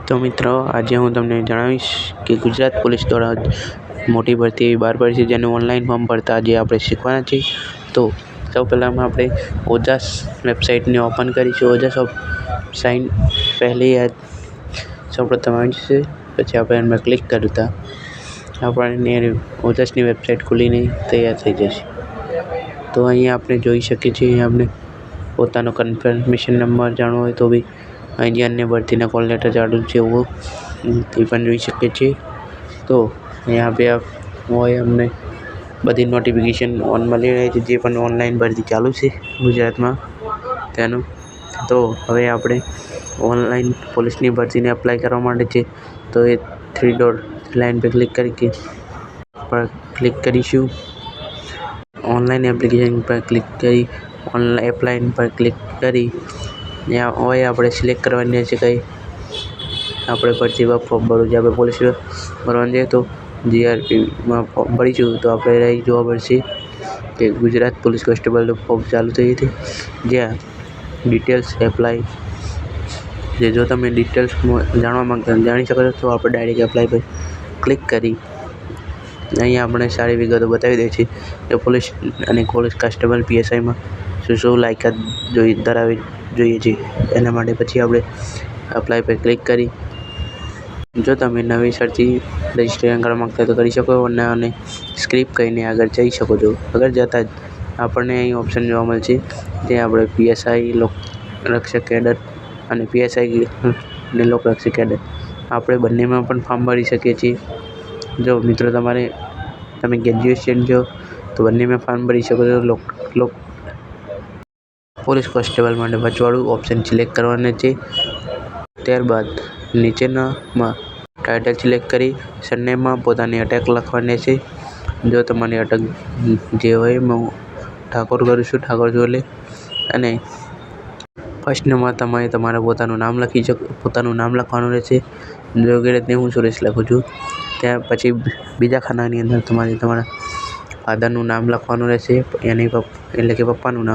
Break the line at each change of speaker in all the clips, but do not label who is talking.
તો મિત્રો, આજે હું તમને જણાવીશ કે ગુજરાત પોલીસ દ્વારા મોટી ભરતી એવી બહાર પડી છે, જેનું ઓનલાઈન ફોર્મ ભરતા આજે આપણે શીખવાના છીએ. તો સૌ પહેલાં આપણે ઓજાસ વેબસાઇટને ઓપન કરીશું. ઓજાસ સાઇન પહેલી સૌપ્રથમ આવી જશે. પછી આપણે એમાં ક્લિક કરતા આપણને ઓજાસની વેબસાઇટ ખુલીને તૈયાર થઈ જશે. તો અહીંયા આપણે જોઈ શકીએ છીએ, આપણે પોતાનો કન્ફર્મેશન નંબર જાણવો હોય તો બી અહીં અન્ય ભરતીના કોલ લેટર ચાલુ છે એવું તે પણ જોઈ શકીએ છીએ. તો यहाँ पे હોય અમને બધી નોટિફિકેશન ઓન મળી રહી છે, જે પણ ઓનલાઈન ભરતી ચાલુ છે ગુજરાતમાં તેનું. તો હવે આપણે ઓનલાઈન પોલીસની ભરતીને અપ્લાય કરવા માટે છે, તો એ 3 ડોટ લાઇન પર ક્લિક કરીશું. ઓનલાઈન એપ્લિકેશન પર ક્લિક કરી ઓનલાઈન એપ્લાય પર ક્લિક કરી ત્યાં હોય આપણે સિલેક્ટ કરવાની છે કંઈ આપણે ભરતી ફોર્મ ભરવું છે. આપણે પોલીસ ભરવાનું છે તો GRPમાં ફોર્મ ભરીશું. તો આપણે રહી જોવા પડશે કે ગુજરાત પોલીસ કોન્સ્ટેબલનું ફોર્મ ચાલુ થઈ હતી, જ્યાં ડિટેલ્સ એપ્લાય જે જો તમે ડિટેલ્સ જાણવા માંગતા જાણી શકો છો, તો આપણે ડાયરેક્ટ એપ્લાય પર ક્લિક કરી અહીંયા આપણે સારી વિગતો બતાવી દે છે કે પોલીસ અને પોલીસ કોન્સ્ટેબલ PSIમાં શું લાયકાત જોઈએ છે. એના માટે પછી આપણે એપ્લાય પર ક્લિક કરી જો તમે નવેસરથી રજિસ્ટ્રેશન કરવા માંગતા તો કરી શકો અને સ્ક્રિપ્ટ કહીને આગળ જઈ શકો છો. આગળ જતાં જ આપણને અહીં ઓપ્શન જોવા મળશે, જે આપણે PSI લોકરક્ષક કેડર અને PSI ને લોકરક્ષક કેડર આપણે બંનેમાં પણ ફોર્મ ભરી શકીએ છીએ. જો મિત્રો તમે ગ્રેજ્યુએશન છો તો બંનેમાં ફોર્મ ભરી શકો છો. પોલીસ કોન્સ્ટેબલ માટે વચવાળું ઓપ્શન સિલેક્ટ કરવાનું છે. ત્યારબાદ નીચેનામાં ટાઇટલ સિલેક્ટ કરી સરનેમમાં પોતાની અટક લખવાની છે. જો તમારી અટક જે હોય હું ઠાકોર કરું છું, ઠાકોર જોલે. અને ફર્સ્ટમાં તમારે તમારા પોતાનું નામ લખવાનું રહેશે. જો કે રીતે હું સુરેશ લખું છું. ત્યાં પછી બીજા ખાનાની અંદર તમારા ફાધરનું નામ લખવાનું રહેશે, એટલે કે પપ્પાનું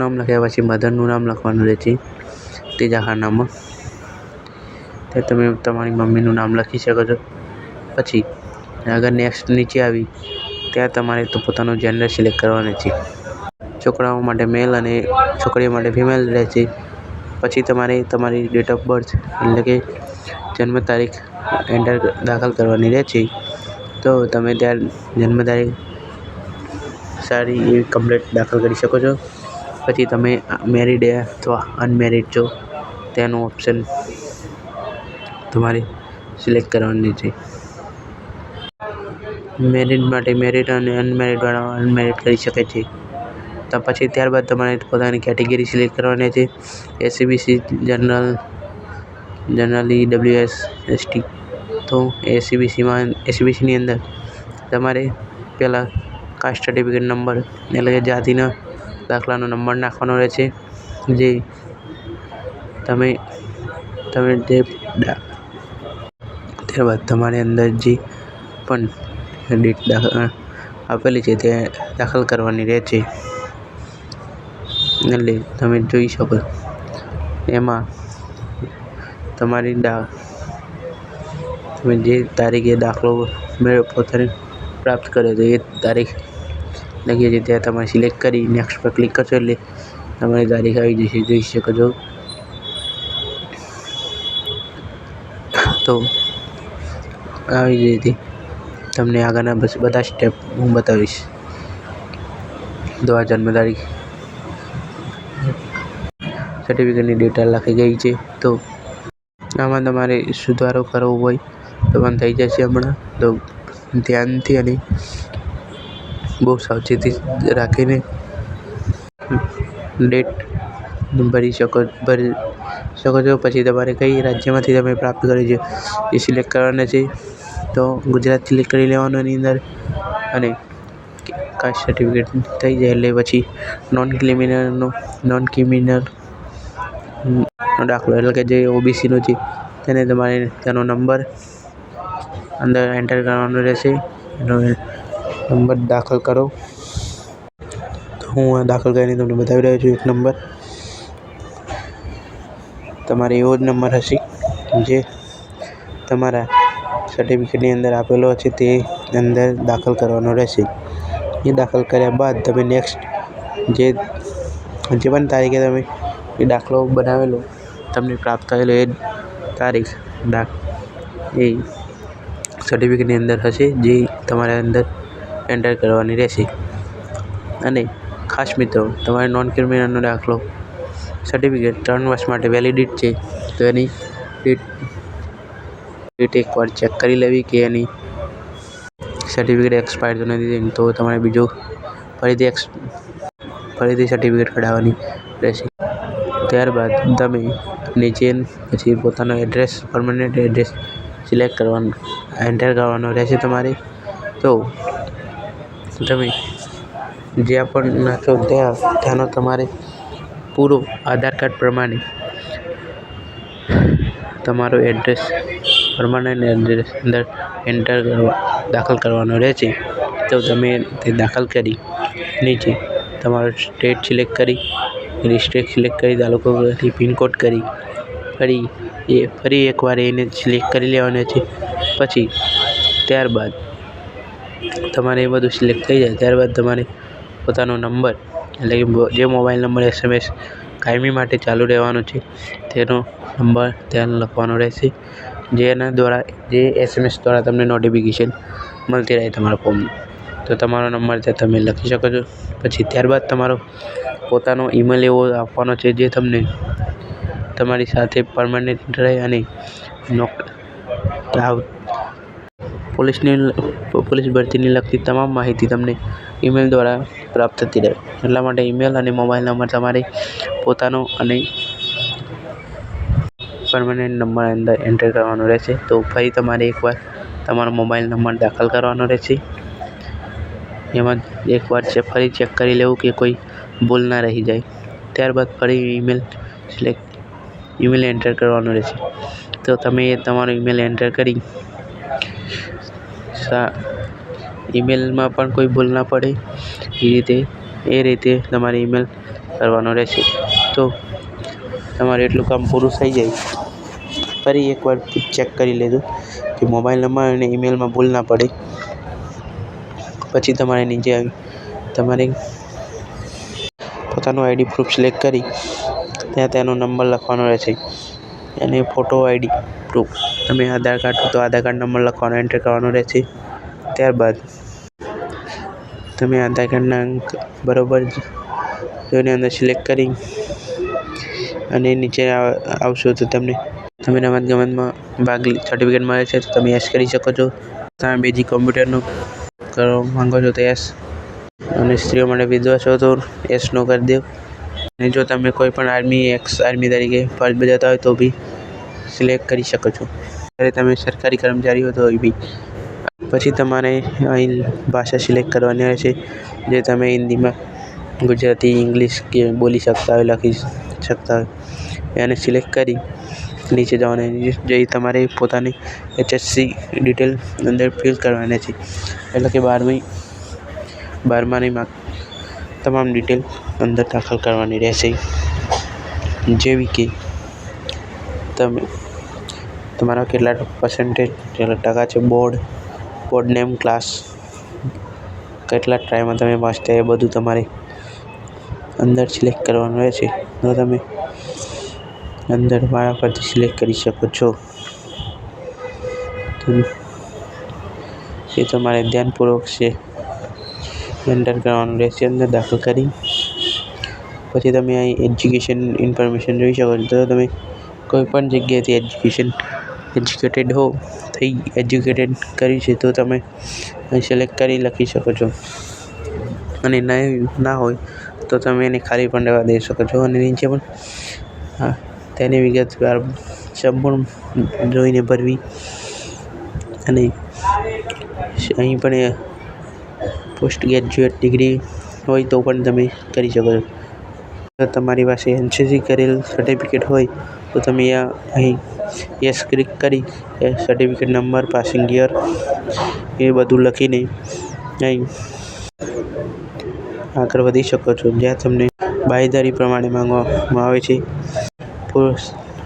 નામ લખ્યા પછી મધરનું નામ લખવાનું રહેશે. ત્રીજા ખાનામાં ત્યાં તમે તમારી મમ્મીનું નામ લખી શકો છો. પછી આગળ નેક્સ્ટ નીચે આવી ત્યાં તમારે તો પોતાનું જેન્ડર સિલેક્ટ કરવાનું છે. છોકરાઓ માટે મેલ અને છોકરીઓ માટે ફિમેલ રહેશે. પછી તમારે તમારી ડેટ ઓફ બર્થ એટલે કે જન્મ તારીખ દાખલ કરવાની રહેશે. તો તમે ત્યાં જન્મ તારીખ સારી એવી કમ્પ્લીટ દાખલ કરી શકો છો. પછી તમે મેરિડ અથવા અનમેરિડ છો તેનું ઓપ્શન તમારે સિલેક્ટ કરવાની છે. મેરિડ માટે મેરિડ અને અનમેરિડવાળા અનમેરિડ કરી શકે છે. તો પછી ત્યારબાદ તમારે પોતાની કેટેગરી સિલેક્ટ કરવાની છે. SC/BC generally EWS ST. તો SC/BCની અંદર તમારે પહેલાં કાસ્ટ સર્ટિફિકેટ નંબર એટલે કે જાતિના દાખલાનો નંબર નાખવાનો રહેશે. જે તમે ત્યારબાદ તમારે અંદર જે પણ ડેટ આપેલી છે તે દાખલ કરવાની રહેશે. એટલે તમે જોઈ શકો એમાં તમે જે તારીખે દાખલો પોતાને પ્રાપ્ત કર્યો તો એ તારીખ લખીએ છીએ ત્યાં તમારે સિલેક્ટ કરી નેક્સ્ટ પર ક્લિક કરશો એટલે તમારી તારીખ આવી જશે, જોઈ શકો છો. તો આવી રીતે તમને આગળના બધા સ્ટેપ હું બતાવીશ. તો આ જન્મ તારીખ સર્ટિફિકેટની ડેટા લખી ગઈ છે. તો આમાં તમારે સુધારો કરવો હોય તો પણ થઈ જશે હમણાં. તો ધ્યાનથી અને બહુ સાવચેતી રાખીને ડેટ ભરી શકો છો. પછી તમારે કઈ રાજ્યમાંથી તમે પ્રાપ્ત કરી છે એ સિલેક્ટ કરવાના છે. તો ગુજરાત સિલેક્ટ કરી લેવાનું એની અંદર અને કાસ્ટ સર્ટિફિકેટ થઈ જાય એટલે પછી નોન ક્રિમિનલ દાખલો એટલે કે જે OBCનો છે તેને તમારે તેનો નંબર અંદર એન્ટર કરવાનો રહેશે. એનો નંબર દાખલ કરો. તો હું આ દાખલ કરીને તમને બતાવી રહ્યો છું. એક નંબર તમારે એવો જ નંબર હશે જે તમારા સર્ટિફિકેટની અંદર આપેલો છે તે અંદર દાખલ કરવાનો રહેશે. એ દાખલ કર્યા બાદ તમે નેક્સ્ટ જે પણ તારીખે તમે એ દાખલો બનાવેલો તમને પ્રાપ્ત થયેલો એ તારીખ એ સર્ટિફિકેટની અંદર હશે, જે તમારે અંદર એન્ટર કરવાની રહેશે. અને ખાસ મિત્રો, તમારે નોન ક્રિમિનલનો દાખલો સર્ટિફિકેટ 3 વર્ષ માટે વેલિડિટ છે, તો એની ડેટ એકવાર ચેક કરી લેવી કે એની સર્ટિફિકેટ એક્સપાયર તો નથી, તો તમારે બીજું ફરીથી સર્ટિફિકેટ કઢાવવાની રહેશે. ત્યારબાદ તમે નીચે પછી પોતાનો એડ્રેસ, પરમનન્ટ એડ્રેસ સિલેક્ટ કરવાનું, એન્ટર કરવાનો રહેશે તમારે. તો તમે જ્યાં પણ નાખો ત્યાંનો તમારે પૂરો આધાર કાર્ડ પ્રમાણે તમારો એડ્રેસ, પરમનન્ટ એડ્રેસ અંદર દાખલ કરવાનો રહેશે. તો તમે તે દાખલ કરી નીચે તમારો સ્ટેટ સિલેક્ટ કરી, ડિસ્ટ્રિક્ટ સિલેક્ટ કરી, તાલુકો કરી, પિનકોડ કરી, ફરી એકવાર એને સિલેક્ટ કરી લેવાનું છે. પછી ત્યારબાદ તમારે એ બધું સિલેક્ટ થઈ જાય ત્યારબાદ તમારે પોતાનો નંબર, એટલે કે જે મોબાઈલ નંબર SMS કાયમી માટે ચાલુ રહેવાનો છે તેનો નંબર ત્યાં લખવાનો રહેશે. જેના દ્વારા જે SMS દ્વારા તમને નોટિફિકેશન મળતી રહે તમારા ફોનમાં, તો તમારો નંબર ત્યાં તમે લખી શકો છો. પછી ત્યારબાદ તમારો પોતાનો ઈમેલ એવો આપવાનો છે જે તમને તમારી સાથે પરમનન્ટ રહે અને પોલીસ ભરતીની લગતી તમામ માહિતી તમને ઈમેલ દ્વારા પ્રાપ્ત થતી રહે. એટલા માટે ઈમેલ અને મોબાઈલ નંબર તમારે પોતાનો અને પરમનન્ટ નંબર અંદર એન્ટર કરવાનો રહેશે. તો ફરી તમારે એકવાર તમારો મોબાઈલ નંબર દાખલ કરવાનો રહેશે. એમાં એકવાર ફરી ચેક કરી લેવું કે કોઈ ભૂલ ના રહી જાય. ત્યારબાદ ફરી ઈમેલ એન્ટર કરવાનો રહેશે. તો તમે તમારો ઈમેલ એન્ટર કરી ઈમેલમાં પણ કોઈ ભૂલ ના પડે એ રીતે તમારે ઈમેલ કરવાનો રહેશે. તો તમારે એટલું કામ પૂરું થઈ જાય. ફરી એકવાર ચેક કરી લેજો કે મોબાઈલ નંબર અને ઈમેલમાં ભૂલ ના પડે. પછી તમારે નીચે આવી તમારે પોતાનું ID પ્રૂફ સિલેક્ટ કરી ત્યાં તેનો નંબર લખવાનો રહેશે. અને ફોટો ID પ્રૂફ, તમે આધાર કાર્ડ તો આધાર કાર્ડ નંબર લખવાનો, એન્ટર કરવાનો રહેશે. ત્યારબાદ તમે આધાર કાર્ડના અંક બરોબર જોઈને અંદર સિલેક્ટ કરી અને નીચે આવશો તો તમે રમતગમતમાં સર્ટિફિકેટ મળે છે તો તમે યસ કરી શકો છો. તમે બેઝિક કોમ્પ્યુટરનો કરવા માંગો છો તો યસ, અને સ્ત્રીઓ માટે વિધવા છો તો યસનો કરી દો. અને જો તમે કોઈ પણ આર્મી તરીકે ફરજ બજાવતા હોય તો બી સિલેક્ટ કરી શકો છો. જ્યારે તમે સરકારી કર્મચારી હો તો બી. પછી તમારે અહીં ભાષા સિલેક્ટ કરવાની રહેશે, જે તમે હિન્દીમાં, ગુજરાતી, ઇંગ્લિશ કે બોલી શકતા હોય, લખી શકતા હોય. એને સિલેક્ટ કરી નીચે જવાનું, જે તમારે પોતાની HSC ડિટેલ અંદર ફિલ કરવાની છે. એટલે કે 12માની તમામ ડિટેલ અંદર દાખલ કરવાની રહેશે. જેવી કે તમારા કેટલા પર્સન્ટેજ, કેટલા ટકા છે, બોર્ડ નેમ, ક્લાસ, કેટલા ટ્રાયમાં તમે પાસ થયા, એ બધું તમારે અંદર સિલેક્ટ કરવાનું રહેશે. તો તમે અંદર વારાફરતી સિલેક્ટ કરી શકો છો. એ તમારે ધ્યાનપૂર્વક છે એન્ટર કરવાનું રહેશે અંદર દાખલ કરી. પછી તમે અહીં એજ્યુકેશન ઇન્ફોર્મેશન જોઈ શકો છો. તો તમે કોઈ પણ જગ્યાએથી એજ્યુકેટેડ કર્યું છે તો તમે અહીં સિલેક્ટ કરી લખી શકો છો. અને ના હોય તો તમે એને ખાલી પણ રહેવા દઈ શકો છો. અને નીચે પણ તેની વિગતવાર સંપૂર્ણ જોઈને ભરવી. અને અહીં પણ પોસ્ટ ગ્રેજ્યુએટ ડિગ્રી હોય તો પણ તમે કરી શકો છો. જો તમારી પાસે NCC કરેલ સર્ટિફિકેટ હોય તો તમે અહીં યસ ક્લિક કરી સર્ટિફિકેટ નંબર, પાસિંગ યર એ બધું લખીને અહીં આગળ વધી શકો છો. જ્યાં તમને બાંયધરી પ્રમાણે માંગવામાં આવે છે.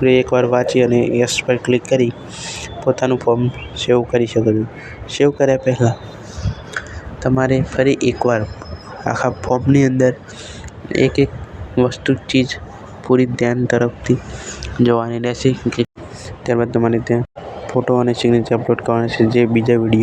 એકવાર વાંચી અને યસ પર ક્લિક કરી પોતાનું ફોર્મ સેવ કરી શકો છો. સેવ કર્યા પહેલાં તમારે ફરી એકવાર આખા ફોર્મની અંદર એક વસ્તુ ચીજ પૂરી ધ્યાન તરફથી જોવાની રહેશે. ત્યારબાદ તમારે ત્યાં ફોટો અને સિગ્નેચર અપલોડ કરવાના છે, જે બીજા વિડીયો